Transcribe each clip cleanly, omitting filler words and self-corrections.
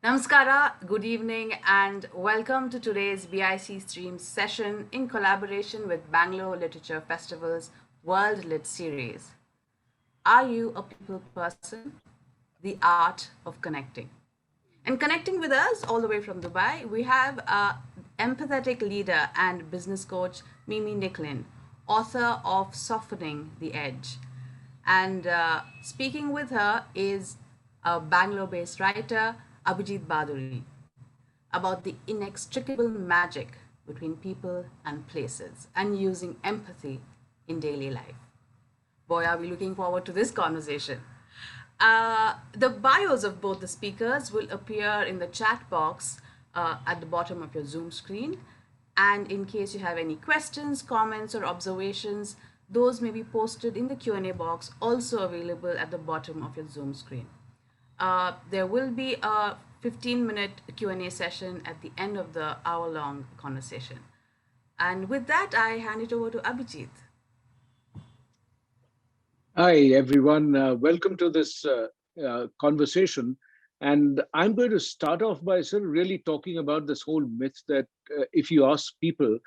Namaskara, good evening, and welcome to today's BIC Stream session in collaboration with Bangalore Literature Festival's World Lit series. Are you a people person? The art of connecting. And connecting with us all the way from Dubai, we have empathetic leader and business coach Mimi Nicklin, author of Softening the Edge. And speaking with her is a Bangalore-based writer, Abhijit Bhaduri, about the inextricable magic between people and places and using empathy in daily life. Boy, are we looking forward to this conversation. The bios of both the speakers will appear in the chat box at the bottom of your Zoom screen. And in case you have any questions, comments, or observations, those may be posted in the Q&A box, also available at the bottom of your Zoom screen. There will be a 15-minute Q&A session at the end of the hour-long conversation. And with that, I hand it over to Abhijit. Hi, everyone. Welcome to this conversation. And I'm going to start off by sort of really talking about this whole myth that if you ask people,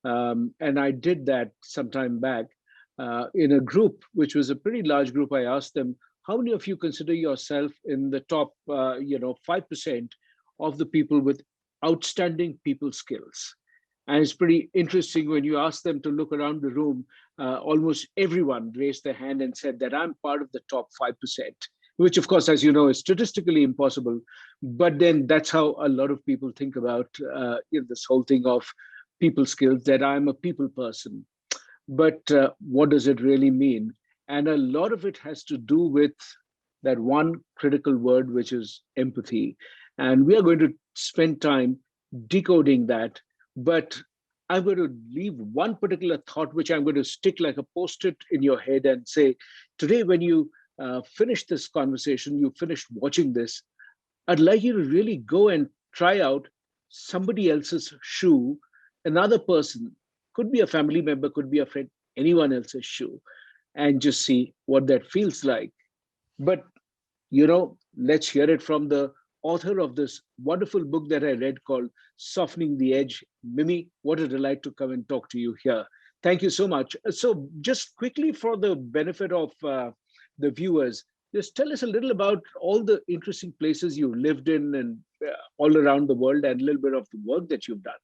and I did that some time back in a group, which was a pretty large group, I asked them, how many of you consider yourself in the top, 5% of the people with outstanding people skills? And it's pretty interesting when you ask them to look around the room, almost everyone raised their hand and said that I'm part of the top 5%, which, of course, as you know, is statistically impossible. But then that's how a lot of people think about this whole thing of people skills, that I'm a people person. But what does it really mean? And a lot of it has to do with that one critical word, which is empathy. And we are going to spend time decoding that. But I'm going to leave one particular thought, which I'm going to stick like a post it in your head and say, today, when you finish this conversation, you finish watching this, I'd like you to really go and try out somebody else's shoe, another person, could be a family member, could be a friend, anyone else's shoe, and just see what that feels like. But, let's hear it from the author of this wonderful book that I read called Softening the Edge. Mimi, what a delight to come and talk to you here. Thank you so much. So, just quickly, for the benefit of the viewers, just tell us a little about all the interesting places you lived in and all around the world, and a little bit of the work that you've done.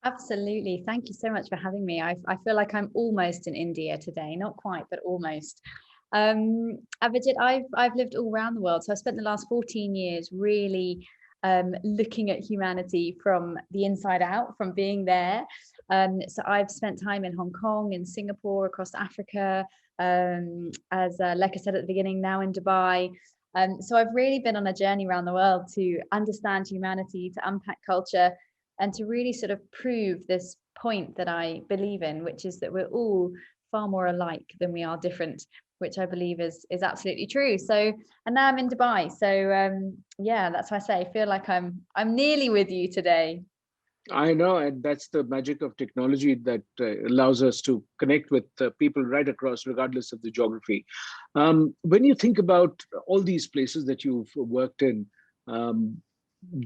Absolutely. Thank you so much for having me. I feel like I'm almost in India today, not quite, but almost. Abhijit, I've lived all around the world. So I spent the last 14 years really looking at humanity from the inside out, from being there. So I've spent time in Hong Kong, in Singapore, across Africa, as like I said at the beginning, now in Dubai. So I've really been on a journey around the world to understand humanity, to unpack culture, and to really sort of prove this point that I believe in, which is that we're all far more alike than we are different, which I believe is absolutely true. So, and now I'm in Dubai. So yeah, that's why I say I feel like I'm nearly with you today. I know, and that's the magic of technology that allows us to connect with people right across, regardless of the geography. When you think about all these places that you've worked in, um,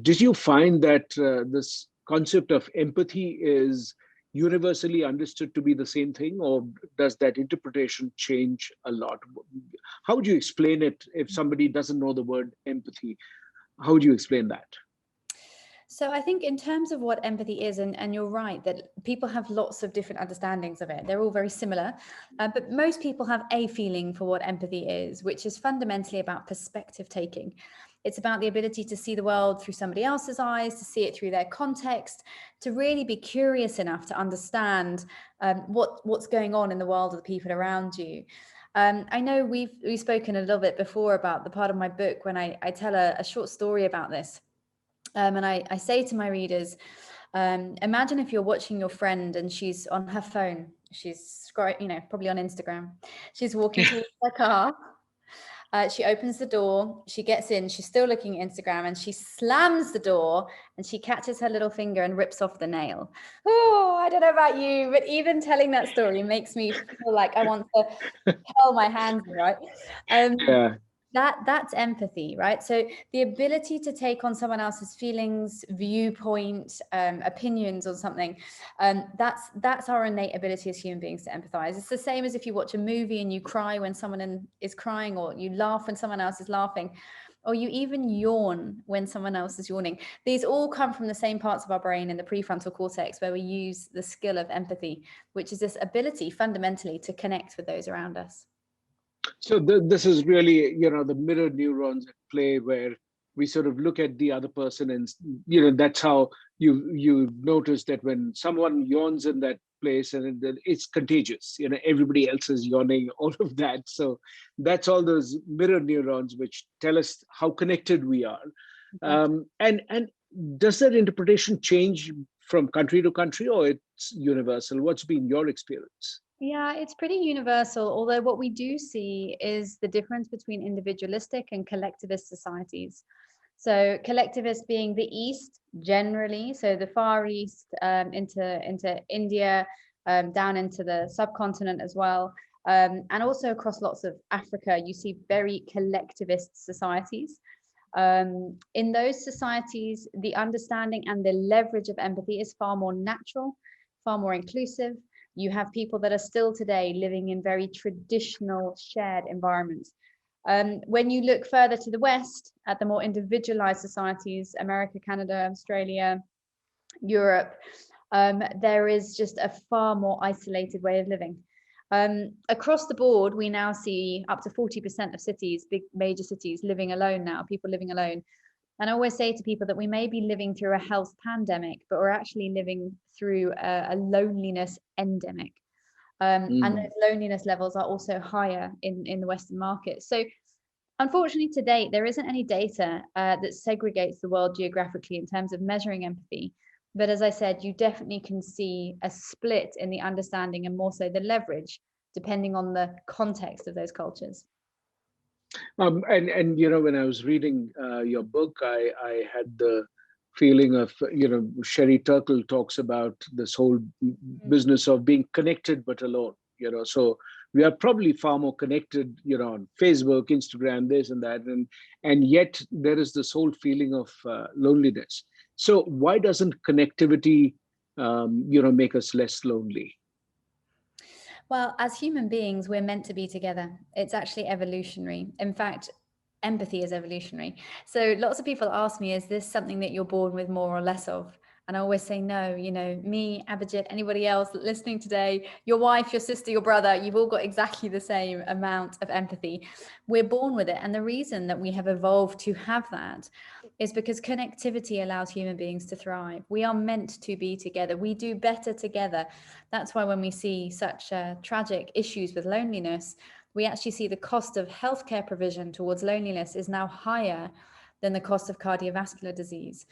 did you find that this concept of empathy is universally understood to be the same thing, or does that interpretation change a lot? How would you explain it if somebody doesn't know the word empathy? How would you explain that? So I think in terms of what empathy is, and you're right that people have lots of different understandings of it. They're all very similar, but most people have a feeling for what empathy is, which is fundamentally about perspective taking. It's about the ability to see the world through somebody else's eyes, to see it through their context, to really be curious enough to understand what's going on in the world of the people around you. I know we've spoken a little bit before about the part of my book when I tell a short story about this. And I say to my readers, imagine if you're watching your friend and she's on her phone, she's scrolling, probably on Instagram. She's walking towards her car. She opens the door, she gets in, she's still looking at Instagram, and she slams the door and she catches her little finger and rips off the nail. Oh, I don't know about you, but even telling that story makes me feel like I want to curl my hands, right? Yeah. That's empathy, right? So the ability to take on someone else's feelings, viewpoint, opinions on something, that's our innate ability as human beings to empathize. It's the same as if you watch a movie and you cry when someone is crying, or you laugh when someone else is laughing, or you even yawn when someone else is yawning. These all come from the same parts of our brain in the prefrontal cortex, where we use the skill of empathy, which is this ability fundamentally to connect with those around us. So this is really, the mirror neurons at play, where we sort of look at the other person, and that's how you notice that when someone yawns in that place, and it's contagious. Everybody else is yawning, all of that. So that's all those mirror neurons which tell us how connected we are. And does that interpretation change from country to country, or it's universal? What's been your experience? Yeah, it's pretty universal, although what we do see is the difference between individualistic and collectivist societies. So collectivist being the East generally, so the Far East, into India, down into the subcontinent as well, and also across lots of Africa, you see very collectivist societies. In those societies, the understanding and the leverage of empathy is far more natural, far more inclusive. You have people that are still today living in very traditional shared environments. When you look further to the West, at the more individualized societies, America, Canada, Australia, Europe, there is just a far more isolated way of living. Across the board, we now see up to 40% of cities, big major cities, living alone now, people living alone. And I always say to people that we may be living through a health pandemic, but we're actually living through a loneliness endemic. And those loneliness levels are also higher in the Western market. So unfortunately, to date, there isn't any data that segregates the world geographically in terms of measuring empathy. But as I said, you definitely can see a split in the understanding, and more so the leverage, depending on the context of those cultures. And when I was reading your book, I had the feeling of, Sherry Turkle talks about this whole business of being connected but alone. So we are probably far more connected, on Facebook, Instagram, this and that, and yet there is this whole feeling of loneliness. So why doesn't connectivity, make us less lonely? Well, as human beings, we're meant to be together. It's actually evolutionary. In fact, empathy is evolutionary. So lots of people ask me, is this something that you're born with more or less of? And I always say, no, me, Abhijit, anybody else listening today, your wife, your sister, your brother, you've all got exactly the same amount of empathy. We're born with it. And the reason that we have evolved to have that is because connectivity allows human beings to thrive. We are meant to be together. We do better together. That's why when we see such tragic issues with loneliness, we actually see the cost of healthcare provision towards loneliness is now higher than the cost of cardiovascular disease.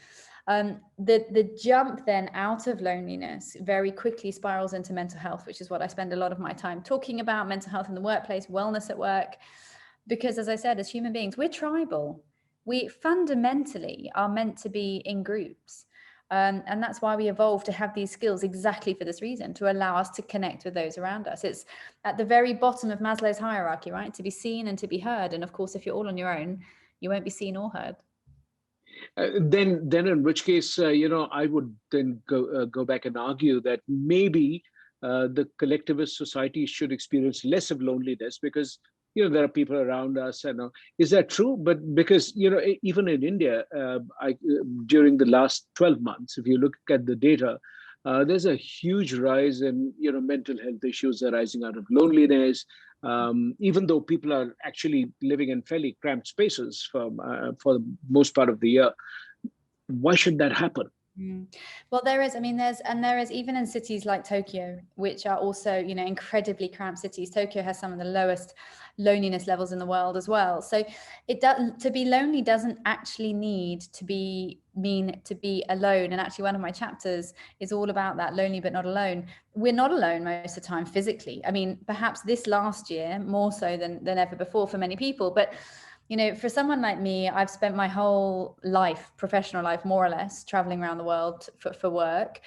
The jump then out of loneliness very quickly spirals into mental health, which is what I spend a lot of my time talking about: mental health in the workplace, wellness at work. Because as I said, as human beings, we're tribal. We fundamentally are meant to be in groups. And that's why we evolved to have these skills, exactly for this reason, to allow us to connect with those around us. It's at the very bottom of Maslow's hierarchy, right? To be seen and to be heard. And of course, if you're all on your own, you won't be seen or heard. Then in which case, I would then go back and argue that maybe the collectivist society should experience less of loneliness, because there are people around us. Is that true? But because even in India, during the last 12 months, if you look at the data, there's a huge rise in mental health issues arising out of loneliness. Even though people are actually living in fairly cramped spaces for the most part of the year. Why should that happen? Well, there is even in cities like Tokyo, which are also, incredibly cramped cities. Tokyo has some of the lowest loneliness levels in the world as well. So to be lonely doesn't actually mean to be alone. And actually one of my chapters is all about that, lonely but not alone. We're not alone most of the time physically. I mean, perhaps this last year more so than ever before for many people, but for someone like me, I've spent my whole life, professional life, more or less, traveling around the world for work.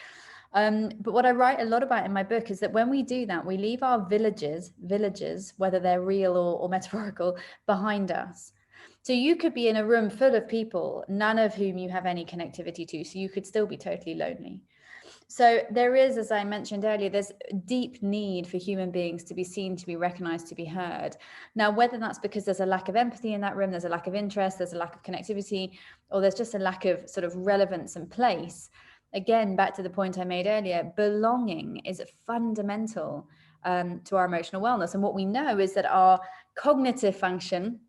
But what I write a lot about in my book is that when we do that, we leave our villages, whether they're real or metaphorical, behind us. So you could be in a room full of people, none of whom you have any connectivity to, so you could still be totally lonely. So there is, as I mentioned earlier, there's a deep need for human beings to be seen, to be recognized, to be heard. Now, whether that's because there's a lack of empathy in that room, there's a lack of interest, there's a lack of connectivity, or there's just a lack of sort of relevance and place. Again, back to the point I made earlier, belonging is fundamental to our emotional wellness. And what we know is that our cognitive function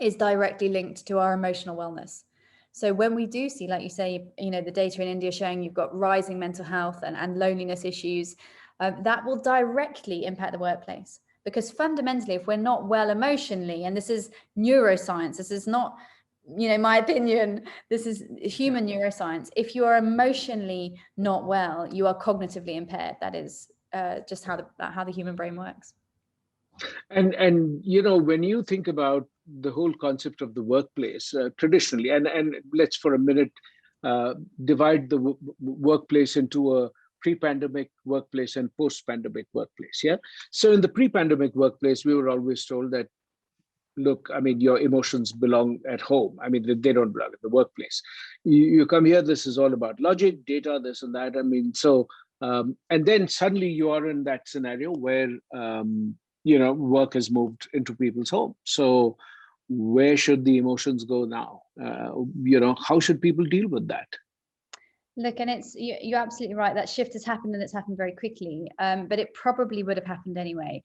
is directly linked to our emotional wellness. So when we do see, like you say, the data in India showing you've got rising mental health and loneliness issues, that will directly impact the workplace. Because fundamentally, if we're not well emotionally, and this is neuroscience, this is not, my opinion, this is human neuroscience. If you are emotionally not well, you are cognitively impaired. That is just how the human brain works. And when you think about the whole concept of the workplace traditionally, and let's for a minute divide the workplace into a pre-pandemic workplace and post-pandemic workplace. Yeah. So in the pre-pandemic workplace, we were always told that, look, I mean, your emotions belong at home. I mean, they don't belong at the workplace. You come here, this is all about logic, data, this and that. I mean, so, and then suddenly you are in that scenario where, work has moved into people's home. So where should the emotions go now? How should people deal with that? Look, and you're absolutely right. That shift has happened, and it's happened very quickly, but it probably would have happened anyway.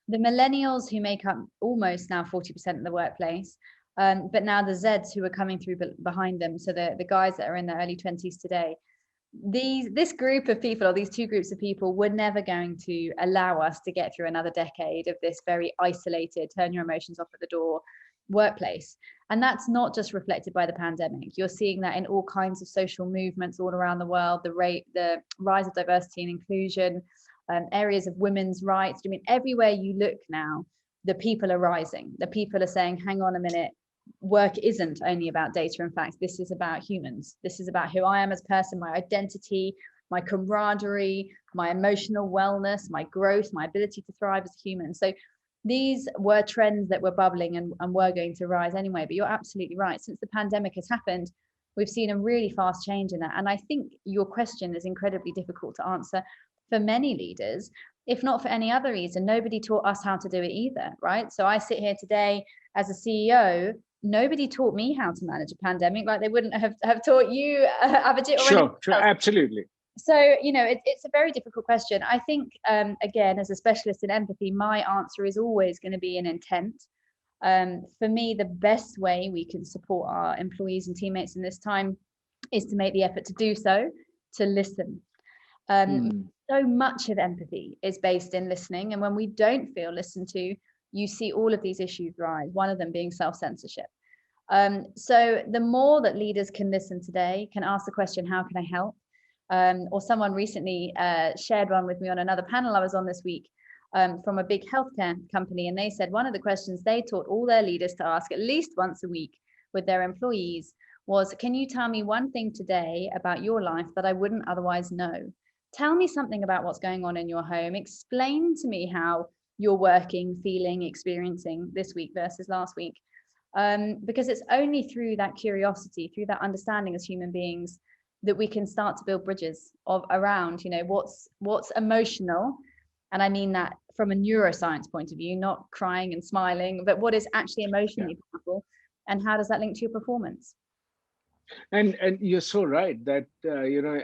The millennials, who make up almost now 40% of the workplace, but now the Zeds who are coming through behind them, so the guys that are in their early 20s today, this group of people, or these two groups of people, were never going to allow us to get through another decade of this very isolated, turn your emotions off at the door workplace. And that's not just reflected by the pandemic. You're seeing that in all kinds of social movements all around the world, the rise of diversity and inclusion, areas of women's rights. I mean, everywhere you look now, the people are rising. The people are saying, hang on a minute, work isn't only about data and facts. This is about humans. This is about who I am as a person, my identity, my camaraderie, my emotional wellness, my growth, my ability to thrive as a human. So these were trends that were bubbling and were going to rise anyway. But you're absolutely right. Since the pandemic has happened, we've seen a really fast change in that. And I think your question is incredibly difficult to answer for many leaders, if not for any other reason. Nobody taught us how to do it either, right? So I sit here today as a CEO. Nobody taught me how to manage a pandemic like they wouldn't have taught you, Abhijit. Sure, absolutely. So, it's a very difficult question. I think, again, as a specialist in empathy, my answer is always going to be an intent. For me, the best way we can support our employees and teammates in this time is to make the effort to do so, to listen. So much of empathy is based in listening. And when we don't feel listened to, you see all of these issues rise, one of them being self-censorship. So the more that leaders can listen today, can ask the question, how can I help? Or someone recently shared one with me on another panel I was on this week from a big healthcare company. And they said one of the questions they taught all their leaders to ask at least once a week with their employees was, can you tell me one thing today about your life that I wouldn't otherwise know? Tell me something about what's going on in your home. Explain to me how you're working, feeling, experiencing this week versus last week. Because it's only through that curiosity, through that understanding as human beings, that we can start to build bridges around, what's emotional. And I mean that from a neuroscience point of view, not crying and smiling, but what is actually emotionally powerful, and how does that link to your performance? And you're so right that,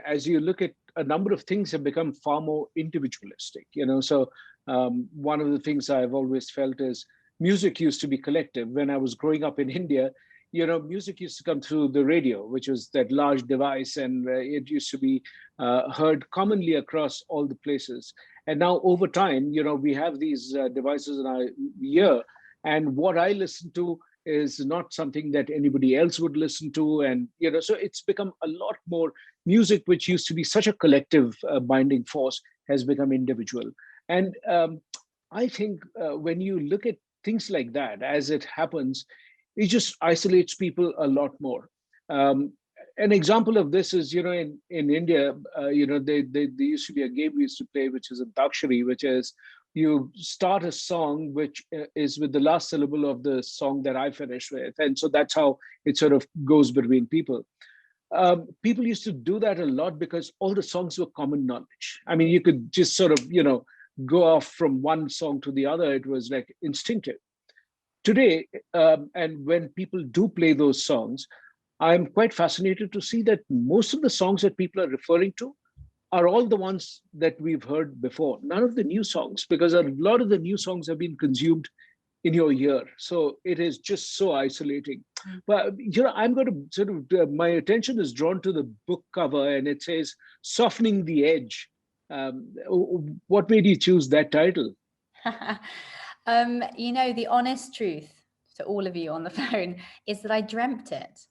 as you look at, a number of things have become far more individualistic, so one of the things I've always felt is music used to be collective. When I was growing up in India, music used to come through the radio, which was that large device, and it used to be heard commonly across all the places. And now over time, we have these devices in our ear, and what I listen to is not something that anybody else would listen to. And, so it's become a lot more. Music, which used to be such a collective binding force, has become individual. And I think when you look at things like that, as it happens, it just isolates people a lot more. An example of this is, in India, there used to be a game we used to play, which is Antakshari, which is you start a song which is with the last syllable of the song that I finish with. And so that's how it sort of goes between people. People used to do that a lot because all the songs were common knowledge. I mean, you could just sort of, go off from one song to the other. It was like instinctive. Today, and when people do play those songs, I'm quite fascinated to see that most of the songs that people are referring to are all the ones that we've heard before. None of the new songs, because a lot of the new songs have been consumed in your ear. So it is just so isolating. But I'm going to sort of my attention is drawn to the book cover, and it says "Softening the Edge." What made you choose that title? The honest truth to all of you on the phone is that I dreamt it.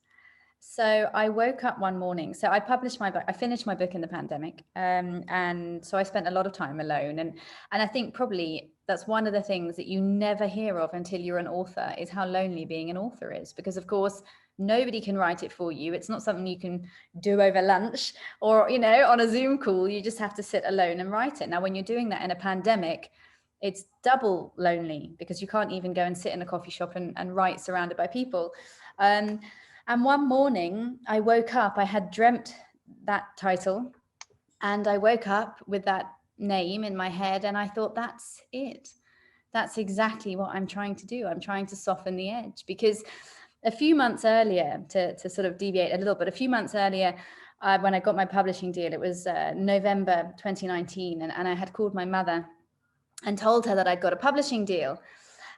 So I woke up one morning. So I published my book. I finished my book in the pandemic, and so I spent a lot of time alone. And I think probably that's one of the things that you never hear of until you're an author, is how lonely being an author is. Because of course, nobody can write it for you. It's not something you can do over lunch or on a Zoom call. You just have to sit alone and write it. Now, when you're doing that in a pandemic, it's double lonely because you can't even go and sit in a coffee shop and write surrounded by people. And one morning I woke up, I had dreamt that title, and I woke up with that name in my head, and I thought, that's it. That's exactly what I'm trying to do. I'm trying to soften the edge, because a few months earlier, to sort of deviate a little bit, a few months earlier, when I got my publishing deal, it was November 2019, and I had called my mother and told her that I'd got a publishing deal.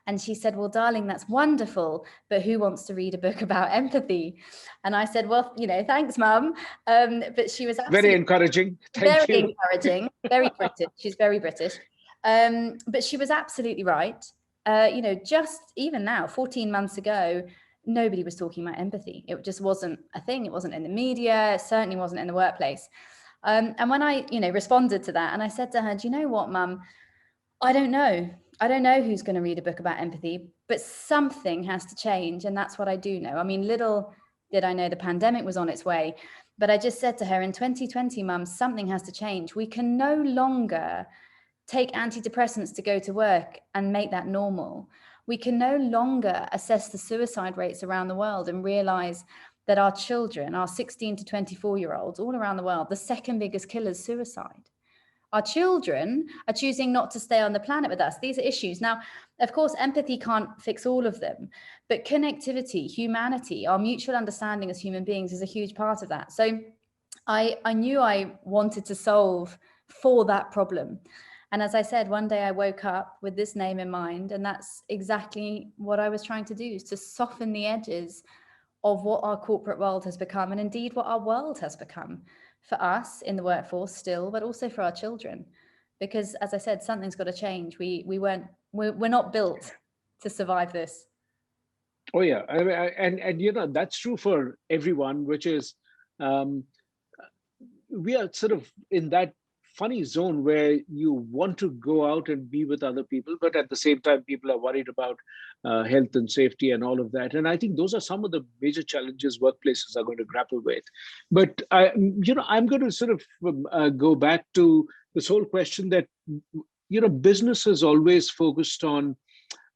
And she said, well, darling, that's wonderful, but who wants to read a book about empathy? And I said, well, thanks, Mum. But she was absolutely very encouraging. Thank you. Very encouraging, very British. She's very British. But she was absolutely right. Just even now, 14 months ago, nobody was talking about empathy. It just wasn't a thing. It wasn't in the media. It certainly wasn't in the workplace. And when I, responded to that, and I said to her, do you know what, Mum? I don't know. I don't know who's going to read a book about empathy, but something has to change. And that's what I do know. I mean, little did I know the pandemic was on its way, but I just said to her, in 2020, Mum, something has to change. We can no longer take antidepressants to go to work and make that normal. We can no longer assess the suicide rates around the world and realize that our children, our 16 to 24-year-olds all around the world, the second biggest killer is suicide. Our children are choosing not to stay on the planet with us. These are issues. Now, of course, empathy can't fix all of them, but connectivity, humanity, our mutual understanding as human beings is a huge part of that. So I knew I wanted to solve for that problem. And as I said, one day I woke up with this name in mind, and that's exactly what I was trying to do, is to soften the edges of what our corporate world has become, and indeed what our world has become. For us in the workforce still, but also for our children, because as I said, something's got to change. We're not built to survive this. Oh yeah, and that's true for everyone. Which is, we are sort of in that funny zone where you want to go out and be with other people, but at the same time, people are worried about health and safety and all of that. And I think those are some of the major challenges workplaces are going to grapple with. But I'm going to sort of go back to this whole question that business has always focused on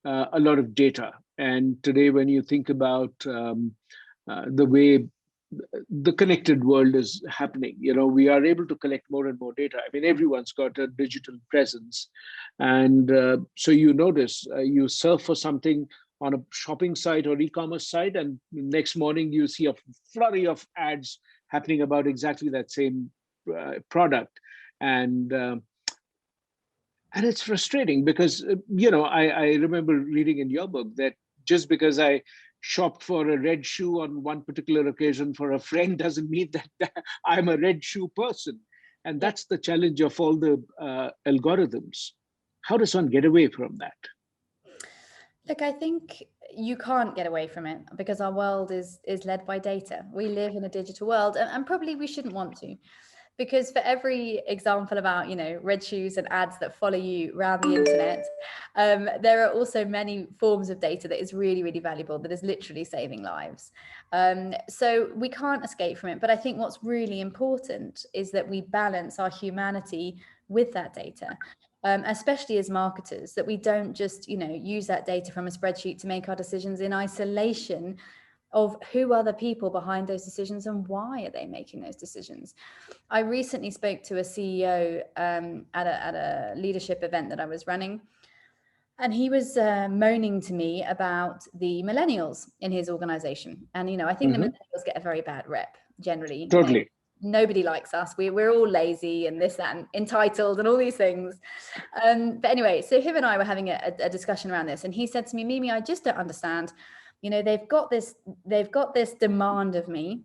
a lot of data. And today, when you think about the way the connected world is happening, we are able to collect more and more data. I mean, everyone's got a digital presence, and so you notice you surf for something on a shopping site or e-commerce site, and next morning you see a flurry of ads happening about exactly that same product. And it's frustrating because I remember reading in your book that just because I shopped for a red shoe on one particular occasion for a friend doesn't mean that I'm a red shoe person. And that's the challenge of all the algorithms. How does one get away from that? Look, I think you can't get away from it because our world is led by data. We live in a digital world, and probably we shouldn't want to. Because for every example about, red shoes and ads that follow you around the internet, there are also many forms of data that is really, really valuable, that is literally saving lives. So we can't escape from it. But I think what's really important is that we balance our humanity with that data. especially as marketers, that we don't just, use that data from a spreadsheet to make our decisions in isolation of who are the people behind those decisions and why are they making those decisions. I recently spoke to a CEO at a leadership event that I was running, and he was moaning to me about the millennials in his organization. And, I think the millennials get a very bad rep generally. Totally. Nobody likes us. We're all lazy and this, that, and entitled and all these things. But anyway, so him and I were having a discussion around this. And he said to me, Mimi, I just don't understand. They've got this demand of me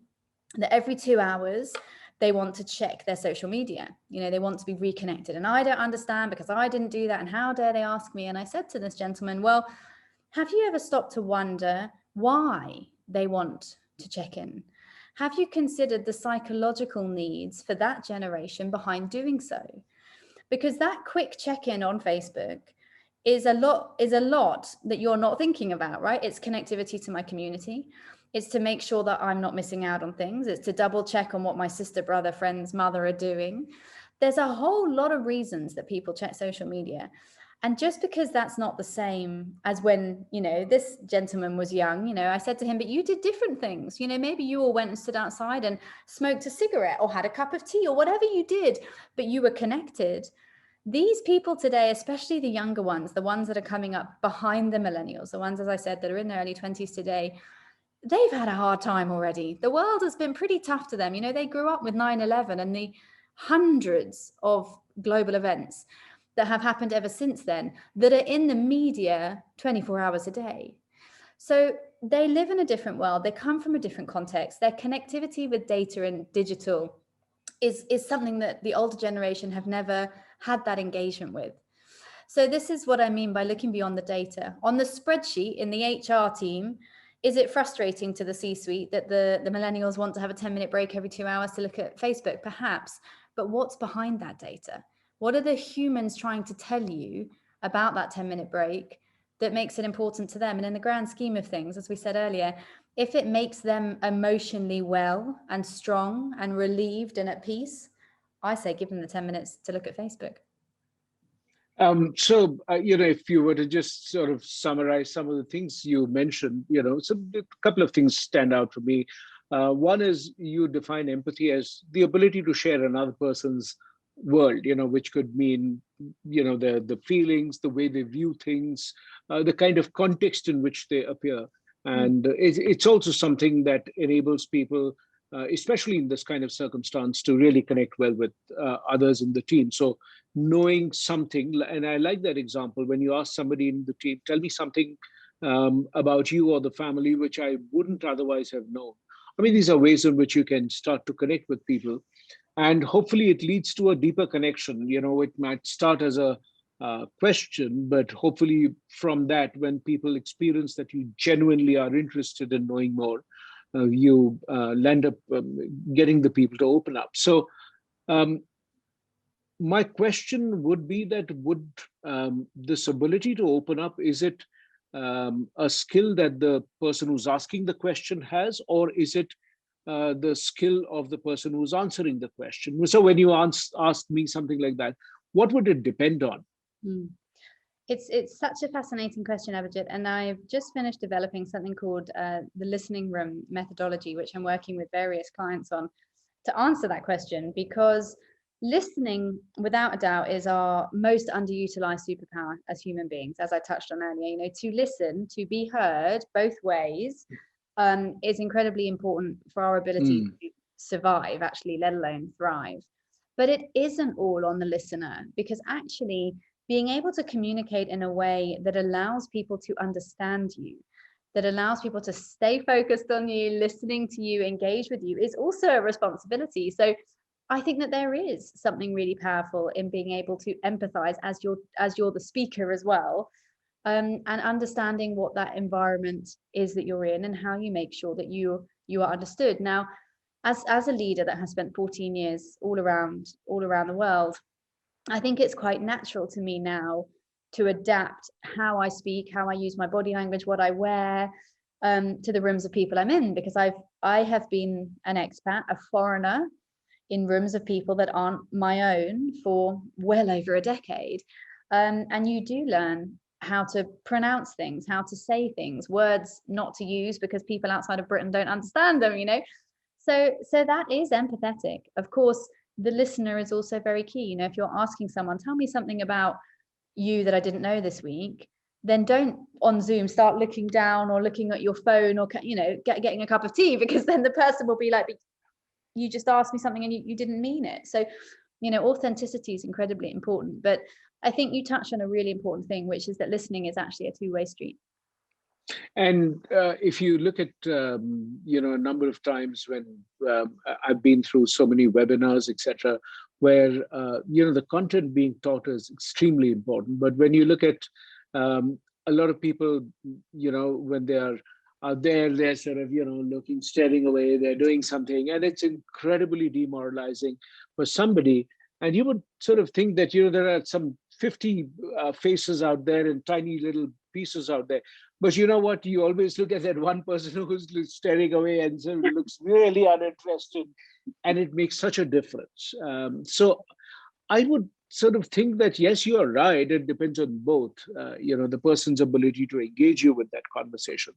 that every 2 hours they want to check their social media. They want to be reconnected. And I don't understand because I didn't do that. And how dare they ask me? And I said to this gentleman, well, have you ever stopped to wonder why they want to check in? Have you considered the psychological needs for that generation behind doing so? Because that quick check-in on Facebook is a lot that you're not thinking about, right? It's connectivity to my community. It's to make sure that I'm not missing out on things. It's to double check on what my sister, brother, friends, mother are doing. There's a whole lot of reasons that people check social media. And just because that's not the same as when, this gentleman was young, I said to him, but you did different things. Maybe you all went and stood outside and smoked a cigarette or had a cup of tea or whatever you did, but you were connected. These people today, especially the younger ones, the ones that are coming up behind the millennials, the ones, as I said, that are in their early 20s today, they've had a hard time already. The world has been pretty tough to them. They grew up with 9/11 and the hundreds of global events that have happened ever since then that are in the media 24 hours a day. So they live in a different world. They come from a different context. Their connectivity with data and digital is something that the older generation have never had that engagement with. So this is what I mean by looking beyond the data. On the spreadsheet in the HR team, is it frustrating to the C-suite that the millennials want to have a 10-minute break every 2 hours to look at Facebook? Perhaps. But what's behind that data? What are the humans trying to tell you about that 10-minute break that makes it important to them? And in the grand scheme of things, as we said earlier, if it makes them emotionally well and strong and relieved and at peace, I say give them the 10 minutes to look at Facebook. If you were to just sort of summarize some of the things you mentioned, so a couple of things stand out for me. One is you define empathy as the ability to share another person's world, which could mean, the feelings, the way they view things, the kind of context in which they appear. And it's also something that enables people, especially in this kind of circumstance, to really connect well with others in the team. So knowing something, and I like that example, when you ask somebody in the team, tell me something about you or the family, which I wouldn't otherwise have known. I mean, these are ways in which you can start to connect with people. And hopefully it leads to a deeper connection. It might start as a question, but hopefully from that, when people experience that you genuinely are interested in knowing more, you land up getting the people to open up. So my question would be that would this ability to open up, is it a skill that the person who's asking the question has, or is it the skill of the person who's answering the question? So when you ask me something like that, what would it depend on? It's such a fascinating question, Abhijit, and I've just finished developing something called the listening room methodology, which I'm working with various clients on to answer that question, because listening, without a doubt, is our most underutilized superpower as human beings, as I touched on earlier. To listen, to be heard both ways, is incredibly important for our ability to survive, actually, let alone thrive. But it isn't all on the listener, because actually being able to communicate in a way that allows people to understand you, that allows people to stay focused on you, listening to you, engage with you, is also a responsibility. So I think that there is something really powerful in being able to empathize as you're the speaker as well, and understanding what that environment is that you're in and how you make sure that you are understood. Now, as a leader that has spent 14 years all around the world, I think it's quite natural to me now to adapt how I speak, how I use my body language, what I wear, to the rooms of people I'm in, because I have been an expat, a foreigner in rooms of people that aren't my own for well over a decade. And you do learn how to pronounce things, how to say things, words not to use because people outside of Britain don't understand them, So that is empathetic. Of course, the listener is also very key. If you're asking someone, tell me something about you that I didn't know this week, then don't on Zoom start looking down or looking at your phone or, getting a cup of tea, because then the person will be like, you just asked me something and you didn't mean it. So, authenticity is incredibly important. But I think you touched on a really important thing, which is that listening is actually a two-way street. And if you look at, a number of times when I've been through so many webinars, etc., where, the content being taught is extremely important. But when you look at a lot of people, when they are out there, they're sort of, looking, staring away, they're doing something, and it's incredibly demoralizing for somebody. And you would sort of think that, there are some 50 faces out there and tiny little pieces out there. But you know what? You always look at that one person who's staring away and sort of looks really uninterested, and it makes such a difference. So I would sort of think that, yes, you are right. It depends on both, the person's ability to engage you with that conversation.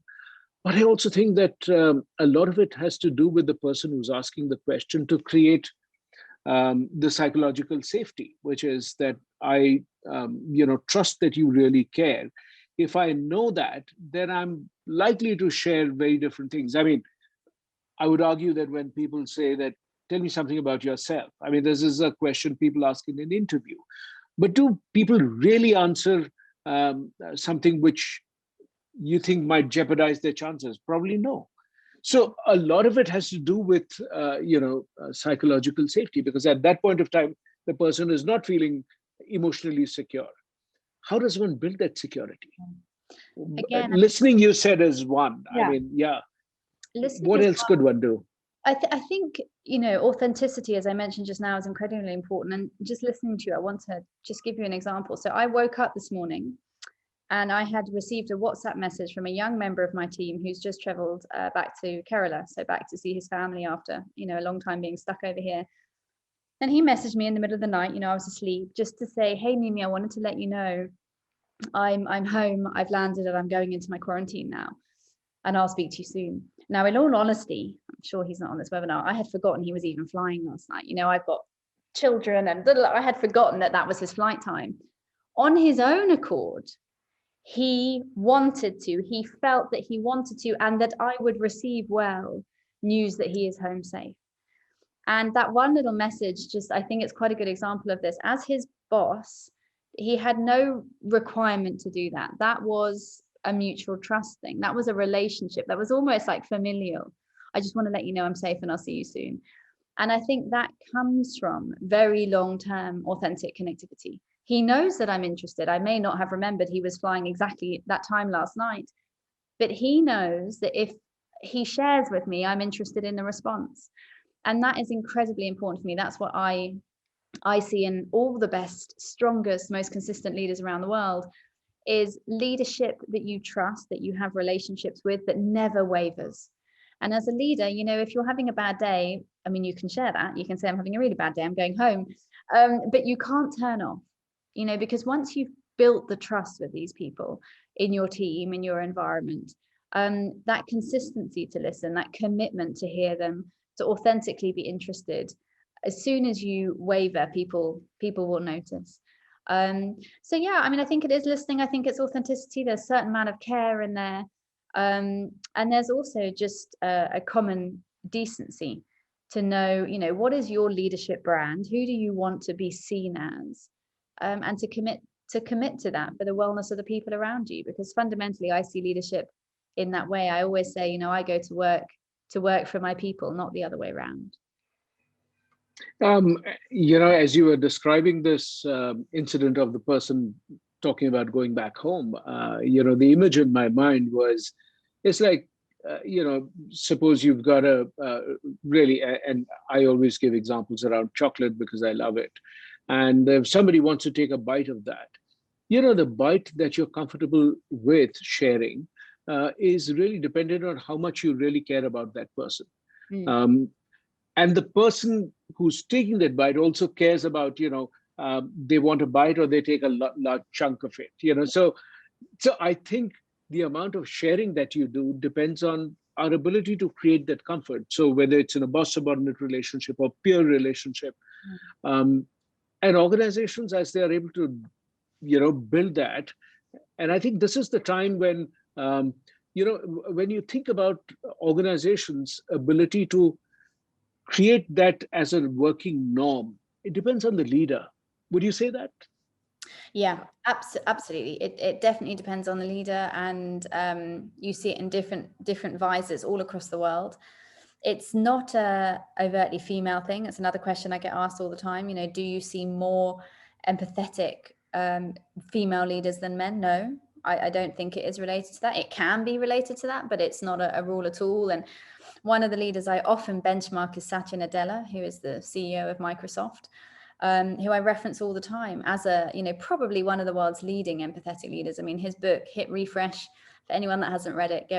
But I also think that a lot of it has to do with the person who's asking the question to create the psychological safety, which is that I, trust that you really care. If I know that, then I'm likely to share very different things. I mean, I would argue that when people say that, tell me something about yourself. I mean, this is a question people ask in an interview. But do people really answer something which you think might jeopardize their chances? Probably no. So a lot of it has to do with, psychological safety, because at that point of time, the person is not feeling emotionally secure. How does one build that security? Again, listening, you said, is one. Yeah. I mean, yeah. Listening, what else could one do? I think, authenticity, as I mentioned just now, is incredibly important. And just listening to you, I want to just give you an example. So I woke up this morning and I had received a WhatsApp message from a young member of my team who's just traveled back to Kerala, so back to see his family after, a long time being stuck over here. And he messaged me in the middle of the night, I was asleep, just to say, hey, Mimi, I wanted to let you know I'm home, I've landed, and I'm going into my quarantine now, and I'll speak to you soon. Now, in all honesty, I'm sure he's not on this webinar, I had forgotten he was even flying last night. I've got children, and I had forgotten that was his flight time. On his own accord, he felt that he wanted to, and that I would receive news that he is home safe. And that one little message, I think it's quite a good example of this. As his boss, he had no requirement to do that. That was a mutual trust thing. That was a relationship. That was almost like familial. I just want to let you know I'm safe and I'll see you soon. And I think that comes from very long-term authentic connectivity. He knows that I'm interested. I may not have remembered he was flying exactly that time last night, but he knows that if he shares with me, I'm interested in the response. And that is incredibly important for me. That's what I see in all the best, strongest, most consistent leaders around the world, is leadership that you trust, that you have relationships with, that never wavers. And as a leader, if you're having a bad day, I mean, you can share that. You can say, I'm having a really bad day, I'm going home. But you can't turn off, because once you've built the trust with these people in your team, in your environment, that consistency to listen, that commitment to hear them, to authentically be interested, as soon as you waver, people will notice. So yeah, I mean, I think it is listening. I think it's authenticity. There's a certain amount of care in there. And there's also just a common decency to know, what is your leadership brand? Who do you want to be seen as? And to commit to that for the wellness of the people around you, because fundamentally I see leadership in that way. I always say, I go to work for my people, not the other way around. As you were describing this incident of the person talking about going back home, the image in my mind was, it's like, suppose you've got really, and I always give examples around chocolate because I love it. And if somebody wants to take a bite of that, the bite that you're comfortable with sharing is really dependent on how much you really care about that person. and the person who's taking that bite also cares about, they want a bite or they take a large chunk of it, so I think the amount of sharing that you do depends on our ability to create that comfort. So whether it's in a boss subordinate relationship or peer relationship, um, and organizations, as they are able to build that. And I think this is the time when when you think about organizations ability to create that as a working norm, it depends on the leader. Would you say that? Yeah, absolutely. It definitely depends on the leader, and you see it in different visors all across the world. It's not a overtly female thing. It's another question I get asked all the time. Do you see more empathetic female leaders than men? No, I don't think it is related to that. It can be related to that, but it's not a rule at all. And one of the leaders I often benchmark is Satya Nadella, who is the CEO of Microsoft. Who I reference all the time as probably one of the world's leading empathetic leaders. I mean, his book, Hit Refresh, for anyone that hasn't read it, go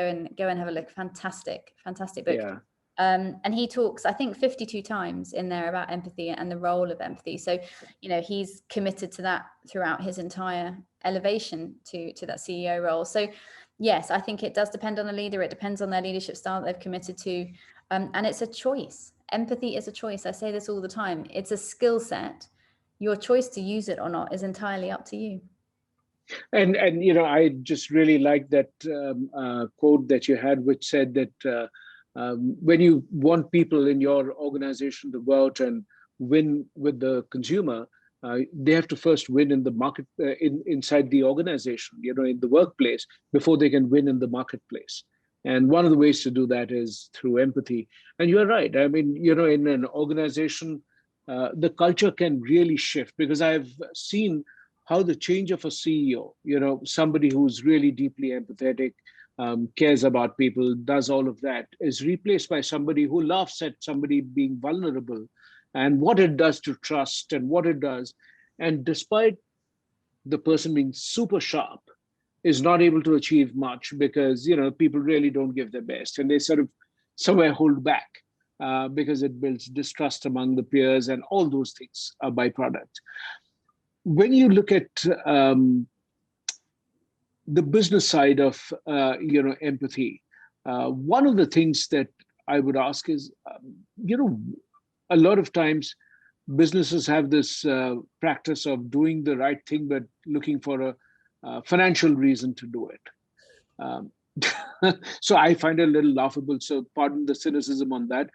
and have a look. Fantastic book. Yeah. And he talks, I think, 52 times in there about empathy and the role of empathy. So, he's committed to that throughout his entire elevation to that CEO role. So, yes, I think it does depend on the leader. It depends on their leadership style that they've committed to. And it's a choice. Empathy is a choice. I say this all the time. It's a skill set. Your choice to use it or not is entirely up to you. And I just really like that quote that you had, which said that when you want people in your organization to go out and win with the consumer, they have to first win in the market, inside the organization, in the workplace, before they can win in the marketplace. And one of the ways to do that is through empathy. And you're right. I mean, in an organization, the culture can really shift, because I've seen how the change of a CEO, somebody who's really deeply empathetic, cares about people, does all of that, is replaced by somebody who laughs at somebody being vulnerable and what it does to trust and what it does. And despite the person being super sharp, is not able to achieve much because people really don't give their best, and they sort of somewhere hold back because it builds distrust among the peers, and all those things are byproduct. When you look at the business side of empathy, one of the things that I would ask is, a lot of times businesses have this practice of doing the right thing but looking for a financial reason to do it. So I find it a little laughable. So pardon the cynicism on that,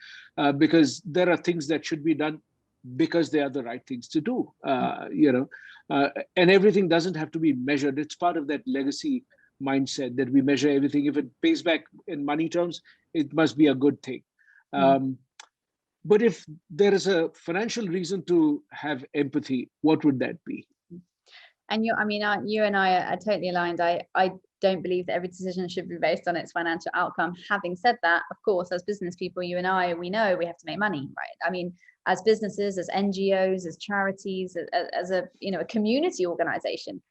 because there are things that should be done because they are the right things to do. And everything doesn't have to be measured. It's part of that legacy mindset that we measure everything. If it pays back in money terms, it must be a good thing. But if there is a financial reason to have empathy, what would that be? And you and I are totally aligned. I don't believe that every decision should be based on its financial outcome. Having said that, of course, as business people, you and I, we know we have to make money, right? I mean, as businesses, as NGOs, as charities, as a community organization,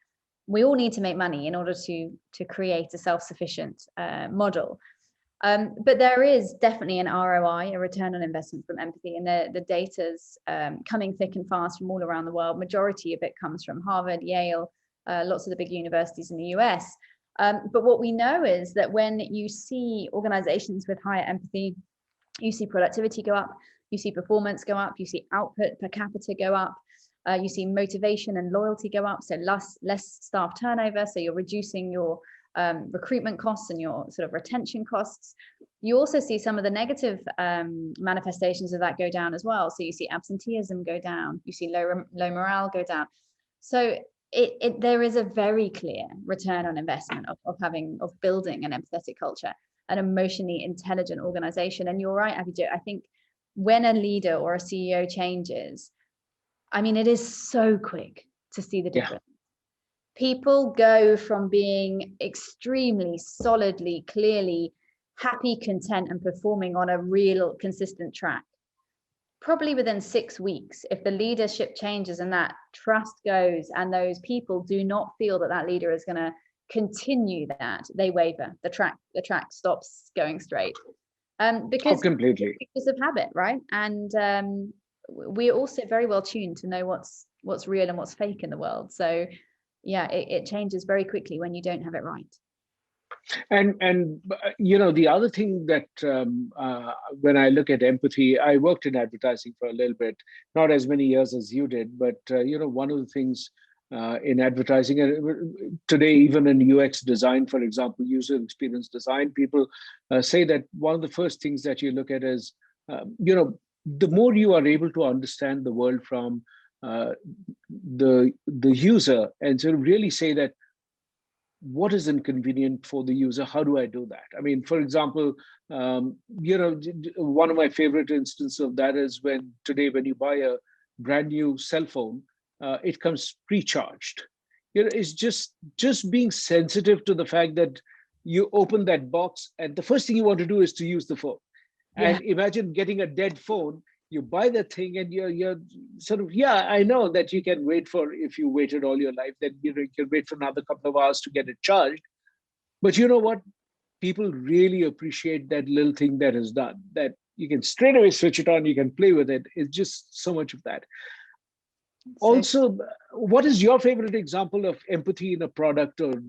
we all need to make money in order to create a self-sufficient model. But there is definitely an ROI, a return on investment from empathy, and the data's coming thick and fast from all around the world. Majority of it comes from Harvard, Yale, lots of the big universities in the US. But what we know is that when you see organizations with higher empathy, you see productivity go up, you see performance go up, you see output per capita go up, you see motivation and loyalty go up, so less staff turnover, so you're reducing your recruitment costs and your sort of retention costs. You also see some of the negative manifestations of that go down as well. So you see absenteeism go down, you see low morale go down. So there is a very clear return on investment of building an empathetic culture, an emotionally intelligent organization. And you're right, Abhijit, I think when a leader or a CEO changes, I mean, it is so quick to see the difference. Yeah. People go from being extremely solidly, clearly happy, content, and performing on a real consistent track. Probably within 6 weeks, if the leadership changes and that trust goes and those people do not feel that leader is going to continue that, they waver. The track stops going straight. because completely. because of habit, right? And we're also very well tuned to know what's real and what's fake in the world. So yeah, it changes very quickly when you don't have it right. And the other thing that when I look at empathy, I worked in advertising for a little bit, not as many years as you did, but one of the things in advertising today, even in UX design, for example, user experience design, people say that one of the first things that you look at is, the more you are able to understand the world from uh, the user, and sort of really say that what is inconvenient for the user, how do I do that? I mean, for example, one of my favorite instances of that is when you buy a brand new cell phone, it comes pre-charged. It's just being sensitive to the fact that you open that box and the first thing you want to do is to use the phone. Yeah. And imagine getting a dead phone. You buy the thing and you're sort of, yeah, I know that you can wait for, if you waited all your life, then you can wait for another couple of hours to get it charged. But you know what? People really appreciate that little thing that is done, that you can straight away switch it on, you can play with it. It's just so much of that. So Also, what is your favorite example of empathy in a product or,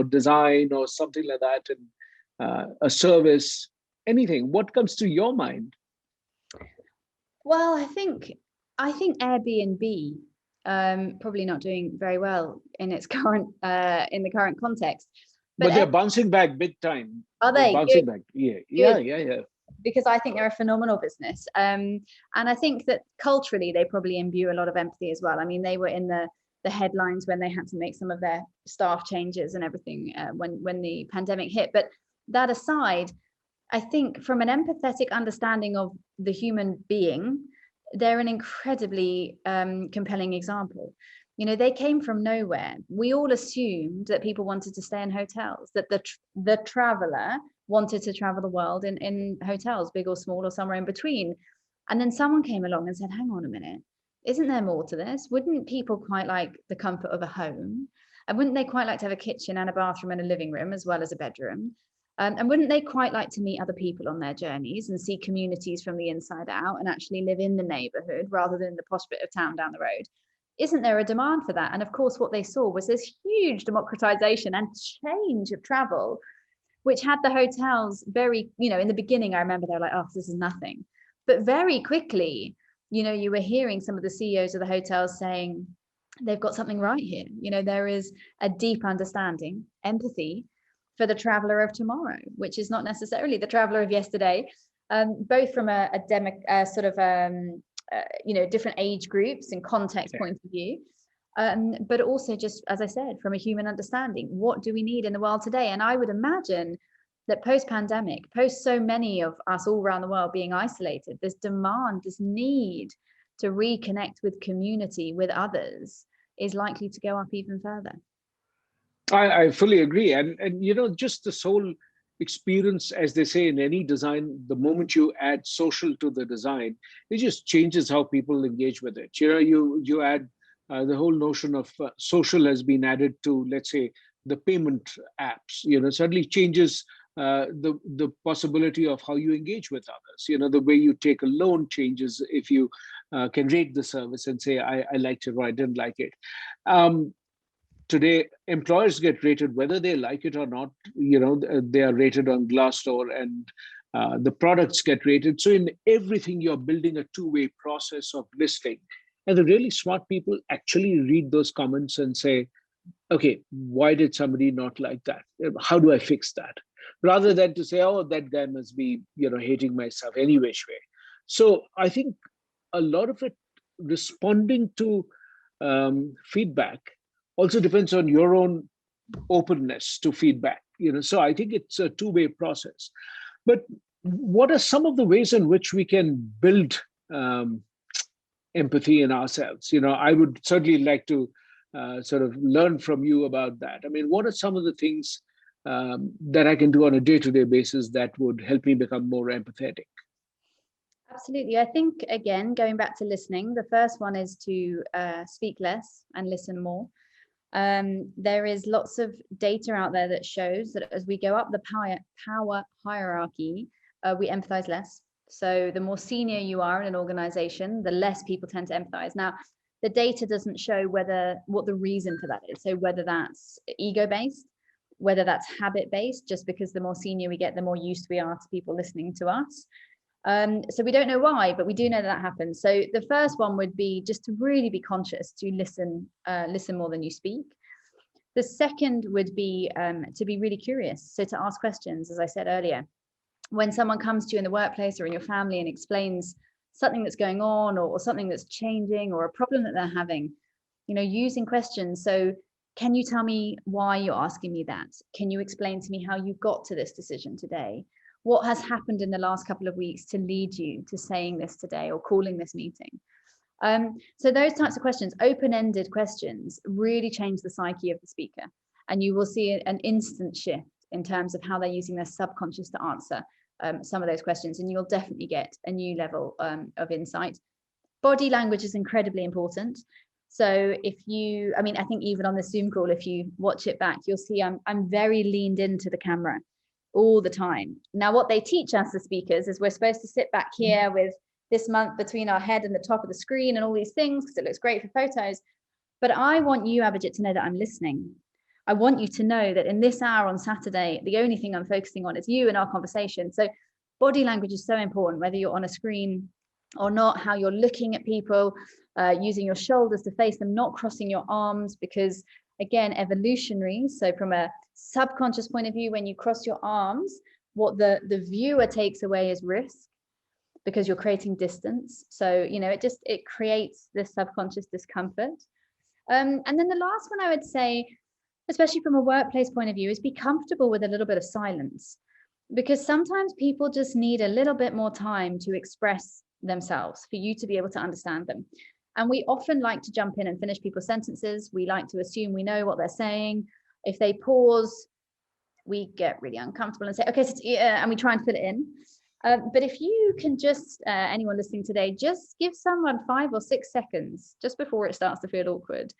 design or something like that, and a service, anything? What comes to your mind? well, I think Airbnb probably not doing very well in its current in the current context. But But they're bouncing back big time. are They're they bouncing good? back. Yeah, Good. yeah, yeah, yeah. Because I think they're a phenomenal business. And I think that culturally they probably imbue a lot of empathy as well. I mean, they were in the headlines when they had to make some of their staff changes and everything when the pandemic hit. But that aside, I think from an empathetic understanding of the human being, they're an incredibly compelling example. They came from nowhere. We all assumed that people wanted to stay in hotels, that the traveler wanted to travel the world in hotels, big or small or somewhere in between. And then someone came along and said, hang on a minute, isn't there more to this? Wouldn't people quite like the comfort of a home? And wouldn't they quite like to have a kitchen and a bathroom and a living room as well as a bedroom? And wouldn't they quite like to meet other people on their journeys and see communities from the inside out and actually live in the neighborhood rather than the posh bit of town down the road? Isn't there a demand for that? And of course, what they saw was this huge democratization and change of travel, which had the hotels very, in the beginning, I remember they were like, oh, this is nothing. But very quickly, you were hearing some of the CEOs of the hotels saying, they've got something right here. There is a deep understanding, empathy for the traveler of tomorrow, which is not necessarily the traveler of yesterday, both from a different age groups and context point of view, but also just, as I said, from a human understanding, what do we need in the world today? And I would imagine that post-pandemic, post so many of us all around the world being isolated, this demand, this need to reconnect with community, with others, is likely to go up even further. I fully agree. And just this whole experience, as they say in any design, the moment you add social to the design, it just changes how people engage with it. You add the whole notion of social has been added to, let's say, the payment apps. Suddenly changes the possibility of how you engage with others. The way you take a loan changes if you can rate the service and say, I liked it or I didn't like it. Today, employers get rated whether they like it or not. They are rated on Glassdoor, and the products get rated. So in everything, you're building a two-way process of listening. And the really smart people actually read those comments and say, okay, why did somebody not like that? How do I fix that? Rather than to say, oh, that guy must be, hating myself any which way. So I think a lot of it, responding to feedback, also depends on your own openness to feedback. So I think it's a two-way process. But what are some of the ways in which we can build empathy in ourselves? I would certainly like to sort of learn from you about that. I mean, what are some of the things that I can do on a day-to-day basis that would help me become more empathetic? Absolutely. I think, again, going back to listening, the first one is to speak less and listen more. There is lots of data out there that shows that as we go up the power hierarchy we empathize less. So the more senior you are in an organization, the less people tend to empathize. Now, the data doesn't show what the reason for that is. So whether that's ego-based, whether that's habit-based, just because the more senior we get, the more used we are to people listening to us. So we don't know why, but we do know that happens. So the first one would be just to really be conscious to listen more than you speak. The second would be to be really curious. So to ask questions, as I said earlier. When someone comes to you in the workplace or in your family and explains something that's going on or something that's changing or a problem that they're having, using questions. So can you tell me why you're asking me that? Can you explain to me how you got to this decision today? What has happened in the last couple of weeks to lead you to saying this today or calling this meeting? So those types of questions, open-ended questions, really change the psyche of the speaker. And you will see an instant shift in terms of how they're using their subconscious to answer some of those questions, and you'll definitely get a new level of insight. Body language is incredibly important. So I think even on the Zoom call, if you watch it back, you'll see I'm very leaned into the camera all the time. Now, what they teach us as speakers is we're supposed to sit back here with this month between our head and the top of the screen and all these things because it looks great for photos. But I want you, Abhijit, to know that I'm listening. I want you to know that in this hour on Saturday, the only thing I'm focusing on is you and our conversation. So body language is so important, whether you're on a screen or not, how you're looking at people, using your shoulders to face them, not crossing your arms, because again, evolutionary. So from a subconscious point of view, when you cross your arms, what the viewer takes away is risk because you're creating distance. So, it creates this subconscious discomfort. And then the last one I would say, especially from a workplace point of view, is be comfortable with a little bit of silence, because sometimes people just need a little bit more time to express themselves for you to be able to understand them. And we often like to jump in and finish people's sentences. We like to assume we know what they're saying. If they pause, we get really uncomfortable and say, okay, and we try and fill it in. But if you can just, anyone listening today, just give someone 5 or 6 seconds just before it starts to feel awkward,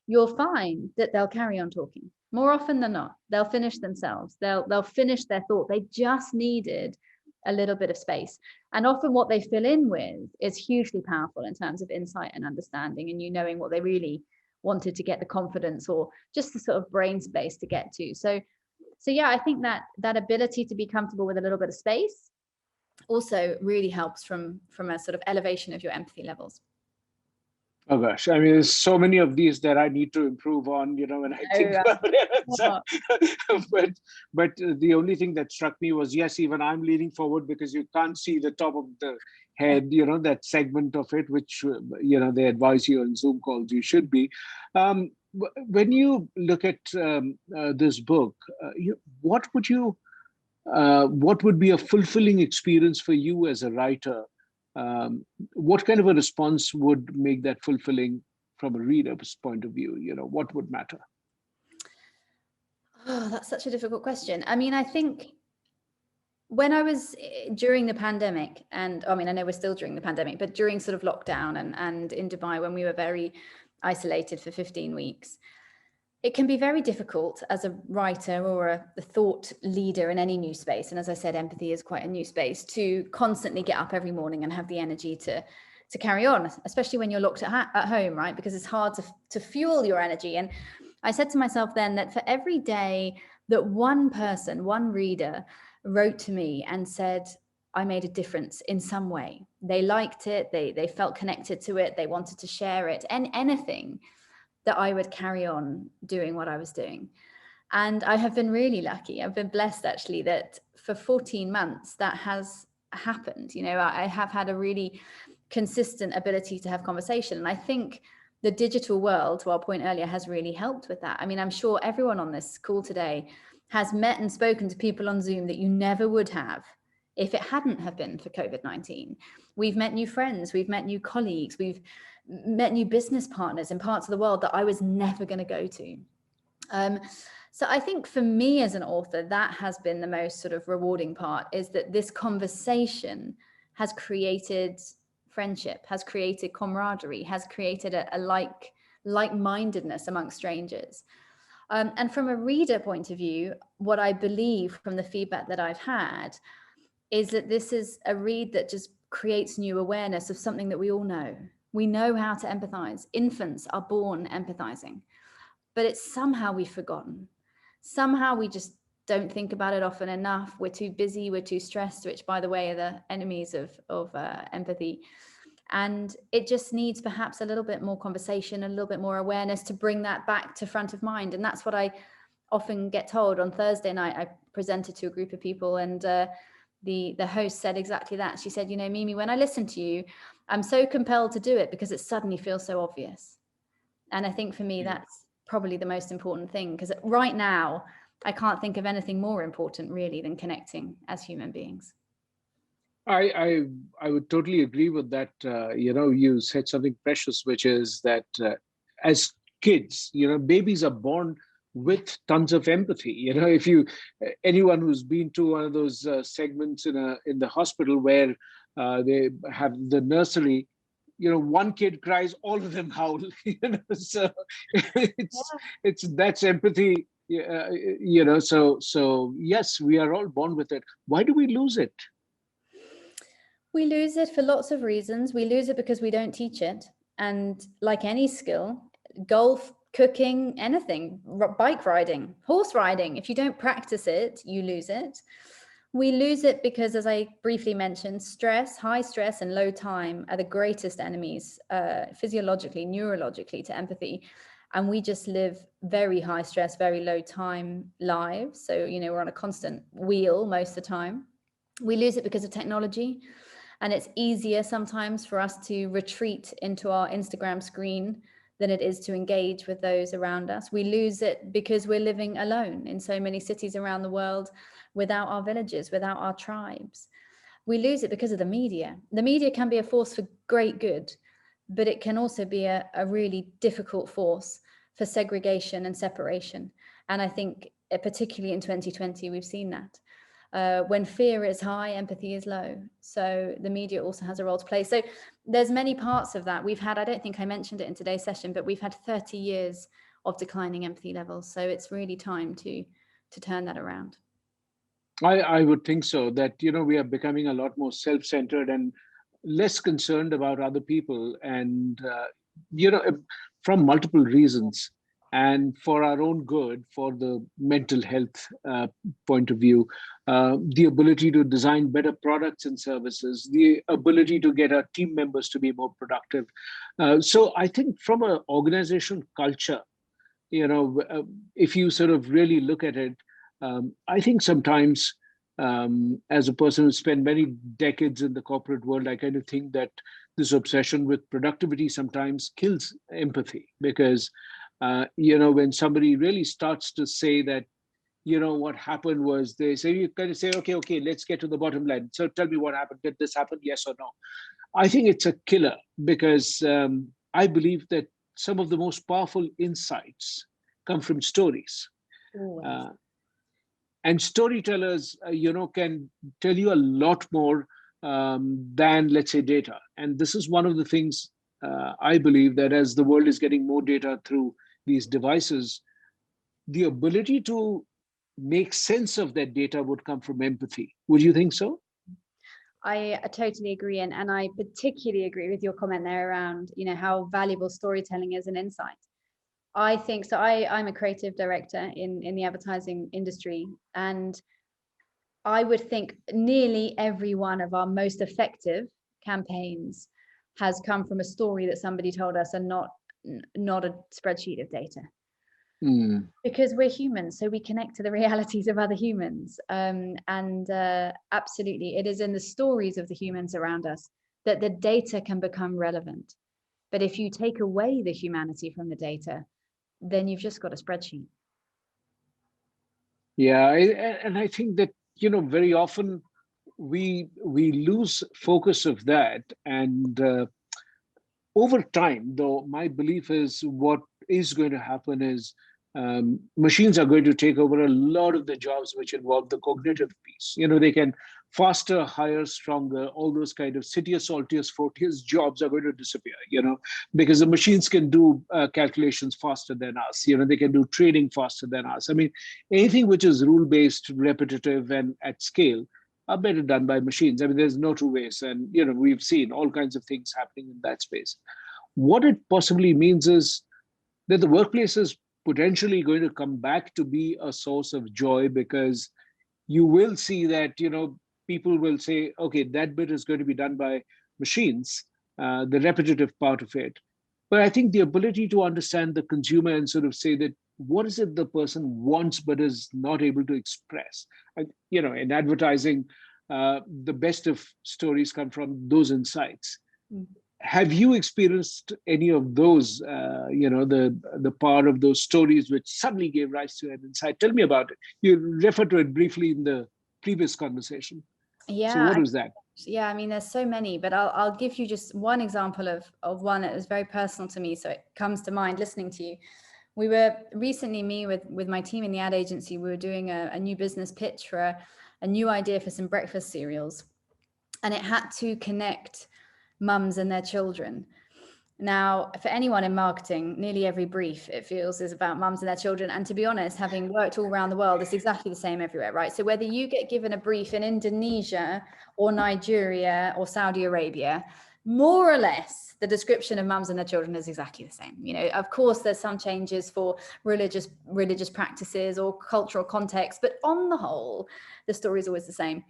you'll find that they'll carry on talking. More often than not, they'll finish themselves. They'll finish their thought. They just needed a little bit of space. And often what they fill in with is hugely powerful in terms of insight and understanding, and you knowing what they really wanted to get the confidence or just the sort of brain space to get to. So yeah, I think that ability to be comfortable with a little bit of space also really helps from a sort of elevation of your empathy levels. Oh gosh, I mean, there's so many of these that I need to improve on, when I think about it. So, but the only thing that struck me was, yes, even I'm leaning forward because you can't see the top of the head, that segment of it, which, they advise you on Zoom calls, you should be. When you look at this book, what would be a fulfilling experience for you as a writer? What kind of a response would make that fulfilling from a reader's point of view? What would matter? Oh, that's such a difficult question. I mean, I think when I was during the pandemic, and I know we're still during the pandemic, but during sort of lockdown and in Dubai, when we were very isolated for 15 weeks, it can be very difficult as a writer or a thought leader in any new space. And as I said, empathy is quite a new space, to constantly get up every morning and have the energy to carry on, especially when you're locked at home, right? Because it's hard to fuel your energy. And I said to myself then that for every day that one reader wrote to me and said, I made a difference in some way, they liked it, they felt connected to it, they wanted to share it, and anything, that I would carry on doing what I was doing. And I have been really lucky. I've been blessed, actually, that for 14 months that has happened. I have had a really consistent ability to have conversation. And I think the digital world, to our point earlier, has really helped with that. I'm sure everyone on this call today has met and spoken to people on Zoom that you never would have if it hadn't have been for COVID-19. We've met new friends, we've met new colleagues, we've met new business partners in parts of the world that I was never going to go to. So I think for me as an author, that has been the most sort of rewarding part, is that this conversation has created friendship, has created camaraderie, has created a like-mindedness amongst strangers. And from a reader point of view, what I believe from the feedback that I've had is that this is a read that just creates new awareness of something that we all know. We know how to empathize. Infants are born empathizing, but it's somehow we've forgotten. Somehow we just don't think about it often enough. We're too busy, we're too stressed, which, by the way, are the enemies of empathy. And it just needs perhaps a little bit more conversation, a little bit more awareness to bring that back to front of mind. And that's what I often get told. On Thursday night, I presented to a group of people, and the host said exactly that. She said, Mimi, when I listen to you, I'm so compelled to do it because it suddenly feels so obvious. And I think for me, that's probably the most important thing, because right now, I can't think of anything more important really than connecting as human beings. I would totally agree with that. You said something precious, which is that as kids, babies are born with tons of empathy. If anyone who's been to one of those segments in the hospital where they have the nursery, one kid cries, all of them howl. So that's empathy. So yes, we are all born with it. Why do we lose it? We lose it for lots of reasons. We lose it because we don't teach it. And like any skill, golf, cooking, anything, bike riding, horse riding, if you don't practice it, you lose it. We lose it because, as I briefly mentioned, stress, high stress and low time are the greatest enemies physiologically, neurologically to empathy. And we just live very high stress, very low time lives. So, we're on a constant wheel most of the time. We lose it because of technology. And it's easier sometimes for us to retreat into our Instagram screen than it is to engage with those around us. We lose it because we're living alone in so many cities around the world, without our villages, without our tribes. We lose it because of the media. The media can be a force for great good, but it can also be a really difficult force for segregation and separation. And I think particularly in 2020, we've seen that. When fear is high, empathy is low. So the media also has a role to play. So there's many parts of that. We've had, I don't think I mentioned it in today's session, but we've had 30 years of declining empathy levels. So it's really time to turn that around. I would think so, that, we are becoming a lot more self-centered and less concerned about other people, and, from multiple reasons. And for our own good, for the mental health point of view, the ability to design better products and services, the ability to get our team members to be more productive. So I think from an organizational culture, if you sort of really look at it, I think sometimes as a person who spent many decades in the corporate world, I kind of think that this obsession with productivity sometimes kills empathy, because when somebody really starts to say that, what happened was, you kind of say, okay, let's get to the bottom line. So tell me what happened. Did this happen? Yes or no? I think it's a killer, because I believe that some of the most powerful insights come from stories. And storytellers, can tell you a lot more than, let's say, data. And this is one of the things I believe, that as the world is getting more data through these devices, the ability to make sense of that data would come from empathy. Would you think so? I totally agree. And I particularly agree with your comment there around, how valuable storytelling is an insight. I think so. I'm a creative director in the advertising industry, and I would think nearly every one of our most effective campaigns has come from a story that somebody told us, and not a spreadsheet of data. Because we're humans, so we connect to the realities of other humans. Absolutely, it is in the stories of the humans around us that the data can become relevant. But if you take away the humanity from the data, then you've just got a spreadsheet. Yeah, and I think that, very often we lose focus of that. And over time, though, my belief is what is going to happen is machines are going to take over a lot of the jobs which involve the cognitive piece. They can faster, higher, stronger, all those kind of Citius, Altius, Fortius jobs are going to disappear, because the machines can do calculations faster than us. They can do trading faster than us. I mean, anything which is rule-based, repetitive, and at scale, are better done by machines. I mean, there's no two ways. And, we've seen all kinds of things happening in that space. What it possibly means is that the workplace is potentially going to come back to be a source of joy, because you will see that, people will say, okay, that bit is going to be done by machines, the repetitive part of it. But I think the ability to understand the consumer and sort of say that what is it the person wants but is not able to express. And, in advertising, the best of stories come from those insights. Mm. Have you experienced any of those, the part of those stories which suddenly gave rise to an insight? Tell me about it. You referred to it briefly in the previous conversation. Yeah. So what was that? Yeah, I mean, there's so many, but I'll give you just one example of one that was very personal to me. So it comes to mind listening to you. We were recently, with my team in the ad agency, we were doing a new business pitch for a new idea for some breakfast cereals. And it had to connect mums and their children. Now, for anyone in marketing, nearly every brief, it feels, is about mums and their children. And to be honest, having worked all around the world, it's exactly the same everywhere, right? So whether you get given a brief in Indonesia or Nigeria or Saudi Arabia, more or less, the description of mums and their children is exactly the same. Of course, there's some changes for religious practices or cultural context, but on the whole, the story is always the same.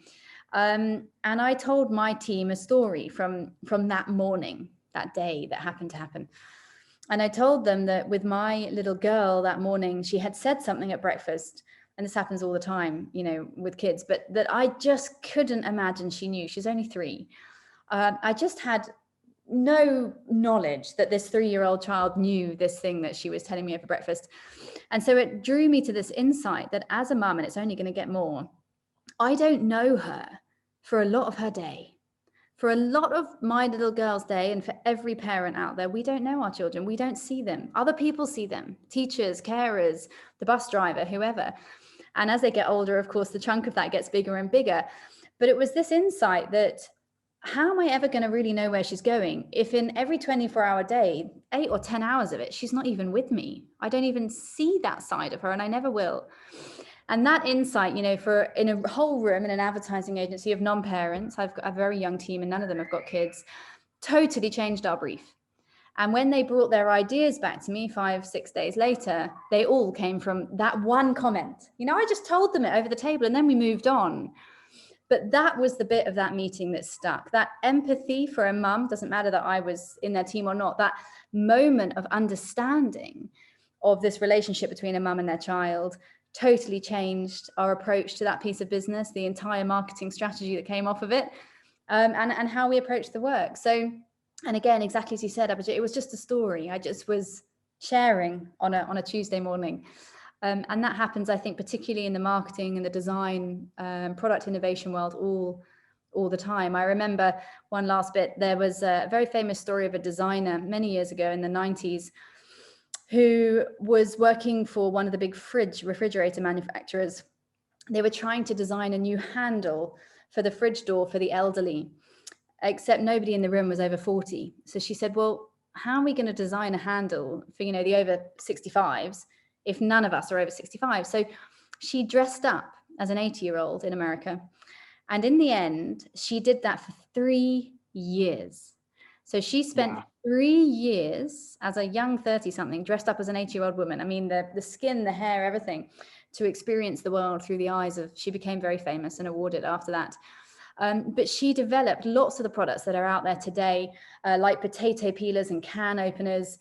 And I told my team a story from that morning, that day that happened to happen. And I told them that with my little girl that morning, she had said something at breakfast, and this happens all the time, with kids, but that I just couldn't imagine she knew. She's only 3. I just had no knowledge that this 3-year-old child knew this thing that she was telling me over breakfast. And so it drew me to this insight that as a mum, and it's only going to get more, I don't know her for a lot of her day. For a lot of my little girl's day, and for every parent out there, we don't know our children. We don't see them. Other people see them, teachers, carers, the bus driver, whoever. And as they get older, of course, the chunk of that gets bigger and bigger. But it was this insight that how am I ever going to really know where she's going if in every 24-hour day, 8 or 10 hours of it, she's not even with me? I don't even see that side of her, and I never will. And that insight, for in a whole room in an advertising agency of non-parents, I've got a very young team and none of them have got kids, totally changed our brief. And when they brought their ideas back to me 5-6 days later, they all came from that one comment. I just told them it over the table and then we moved on. But that was the bit of that meeting that stuck. That empathy for a mum, doesn't matter that I was in their team or not, that moment of understanding of this relationship between a mum and their child totally changed our approach to that piece of business, the entire marketing strategy that came off of it, and how we approach the work. So, and again, exactly as you said, Abhijit, it was just a story. I just was sharing on a Tuesday morning. And that happens, I think, particularly in the marketing and the design, product innovation world all the time. I remember one last bit, there was a very famous story of a designer many years ago in the 90s who was working for one of the big refrigerator manufacturers. They were trying to design a new handle for the fridge door for the elderly, except nobody in the room was over 40. So she said, well, how are we going to design a handle for, the over 65s if none of us are over 65? So she dressed up as an 80-year-old in America. And in the end, she did that for 3 years. So she spent 3 years as a young 30-something dressed up as an 80-year-old woman. I mean, the skin, the hair, everything, to experience the world through the eyes of, she became very famous and awarded after that. But she developed lots of the products that are out there today, like potato peelers and can openers,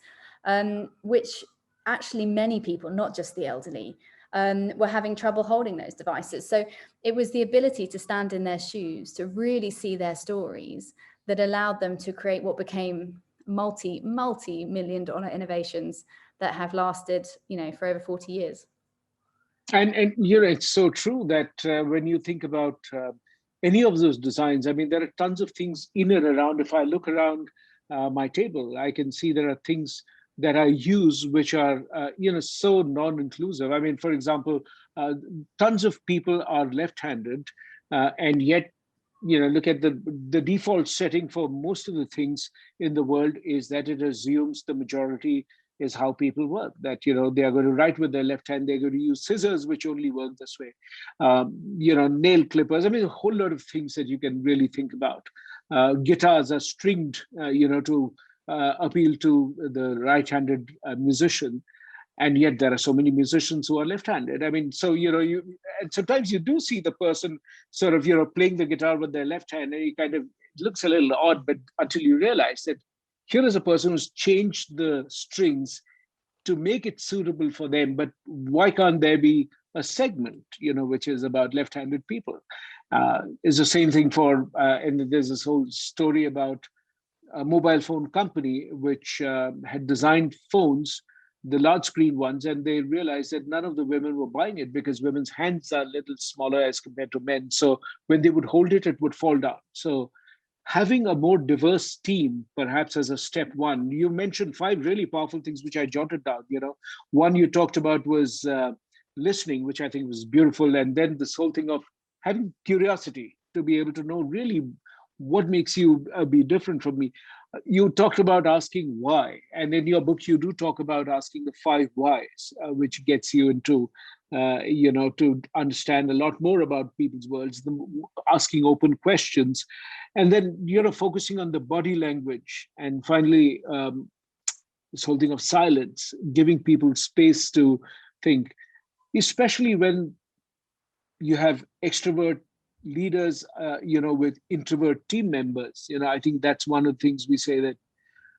which actually many people, not just the elderly, were having trouble holding those devices. So it was the ability to stand in their shoes, to really see their stories, that allowed them to create what became multi-million-dollar innovations that have lasted, for over 40 years. And it's so true that when you think about any of those designs, I mean, there are tons of things in and around. If I look around my table, I can see there are things that I use which are, so non-inclusive. I mean, for example, tons of people are left-handed, and yet, look at the default setting for most of the things in the world is that it assumes the majority is how people work, that, they are going to write with their left hand, they're going to use scissors, which only work this way, nail clippers. I mean, a whole lot of things that you can really think about. Guitars are stringed, to appeal to the right-handed musician. And yet there are so many musicians who are left-handed. I mean, so, and sometimes you do see the person sort of, playing the guitar with their left hand, and it looks a little odd, but until you realize that here is a person who's changed the strings to make it suitable for them. But why can't there be a segment, which is about left-handed people? It's the same thing for, and there's this whole story about a mobile phone company which had designed phones, the large screen ones, and they realized that none of the women were buying it because women's hands are a little smaller as compared to men. So when they would hold it, it would fall down. So having a more diverse team, perhaps as a step one. You mentioned 5 really powerful things, which I jotted down. One you talked about was listening, which I think was beautiful. And then this whole thing of having curiosity to be able to know really what makes you be different from me. You talked about asking why. And in your book, you do talk about asking the 5 whys, which gets you into, to understand a lot more about people's worlds, asking open questions, and then, focusing on the body language. And finally, this whole thing of silence, giving people space to think, especially when you have extrovert leaders, with introvert team members. I think that's one of the things we say that,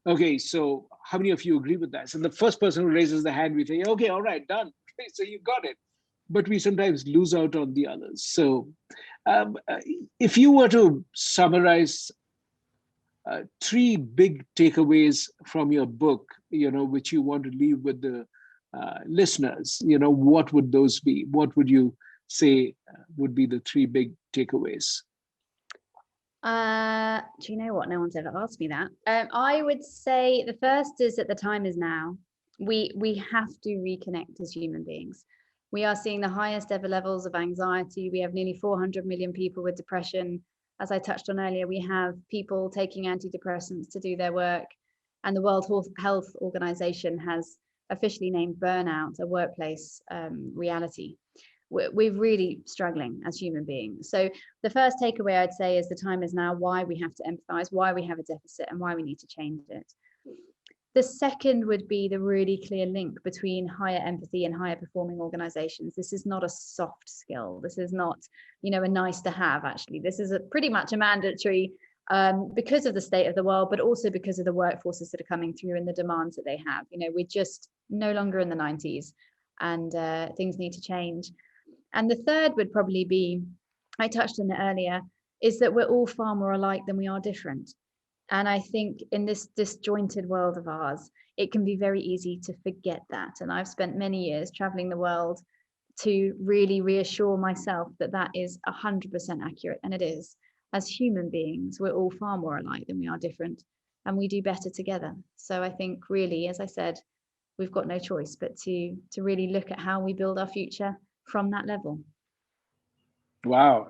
okay, so how many of you agree with that? So the first person who raises the hand, we say, okay, all right, done. Okay, so you got it. But we sometimes lose out on the others. So if you were to summarize 3 big takeaways from your book, which you want to leave with the listeners, what would those be? What would you say would be the 3 big takeaways? Do you know what? No one's ever asked me that. I would say the first is that the time is now. We have to reconnect as human beings. We are seeing the highest ever levels of anxiety. We have nearly 400 million people with depression. As I touched on earlier, we have people taking antidepressants to do their work. And the World Health Organization has officially named burnout a workplace reality. We're really struggling as human beings. So the first takeaway I'd say is the time is now, why we have to empathize, why we have a deficit, and why we need to change it. The second would be the really clear link between higher empathy and higher performing organizations. This is not a soft skill. This is not, a nice to have, actually. This is pretty much a mandatory because of the state of the world, but also because of the workforces that are coming through and the demands that they have. We're just no longer in the 90s, and things need to change. And the third would probably be, I touched on it earlier, is that we're all far more alike than we are different. And I think in this disjointed world of ours, it can be very easy to forget that. And I've spent many years traveling the world to really reassure myself that that is 100% accurate. And it is. As human beings, we're all far more alike than we are different, and we do better together. So I think really, as I said, we've got no choice but to really look at how we build our future from that level. Wow.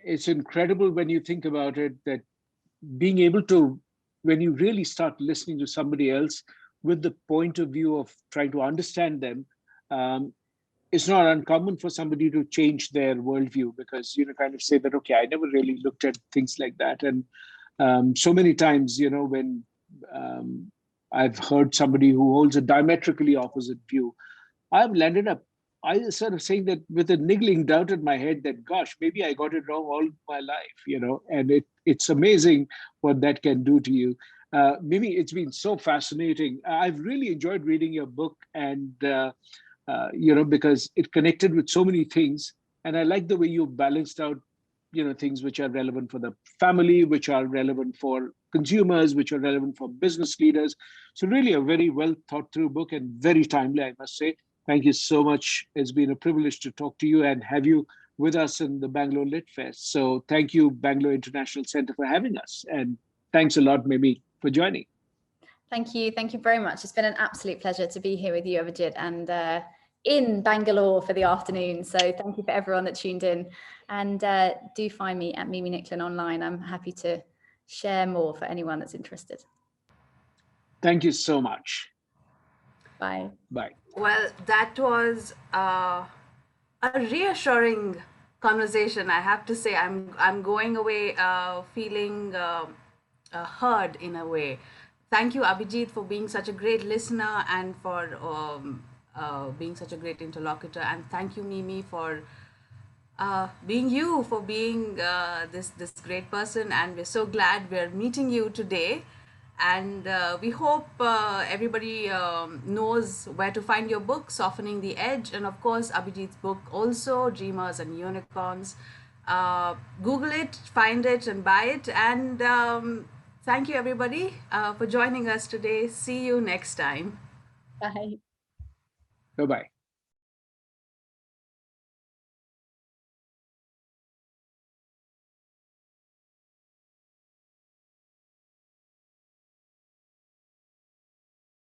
It's incredible when you think about it, that being able to, when you really start listening to somebody else with the point of view of trying to understand them, it's not uncommon for somebody to change their worldview, because, kind of say that, okay, I never really looked at things like that. And so many times, when I've heard somebody who holds a diametrically opposite view, I've landed up, I sort of saying that with a niggling doubt in my head that, gosh, maybe I got it wrong all my life, and it's amazing what that can do to you. Mimi, it's been so fascinating. I've really enjoyed reading your book, and, because it connected with so many things. And I like the way you balanced out, things which are relevant for the family, which are relevant for consumers, which are relevant for business leaders. So really a very well thought through book, and very timely, I must say. Thank you so much. It's been a privilege to talk to you and have you with us in the Bangalore Lit Fest. So thank you, Bangalore International Center, for having us. And thanks a lot, Mimi, for joining. Thank you. Thank you very much. It's been an absolute pleasure to be here with you, Abhijit, and in Bangalore for the afternoon. So thank you for everyone that tuned in. And do find me at Mimi Nicklin online. I'm happy to share more for anyone that's interested. Thank you so much. Bye. Bye. Well, that was a reassuring conversation. I have to say, I'm going away feeling heard in a way. Thank you, Abhijit, for being such a great listener and for being such a great interlocutor. And thank you, Mimi, for being you, for being this great person. And we're so glad we're meeting you today. And we hope everybody knows where to find your book, Softening the Edge, and of course Abhijit's book also, Dreamers and Unicorns. Google it, find it, and buy it. And thank you, everybody, for joining us today. See you next time. Bye. Bye-bye.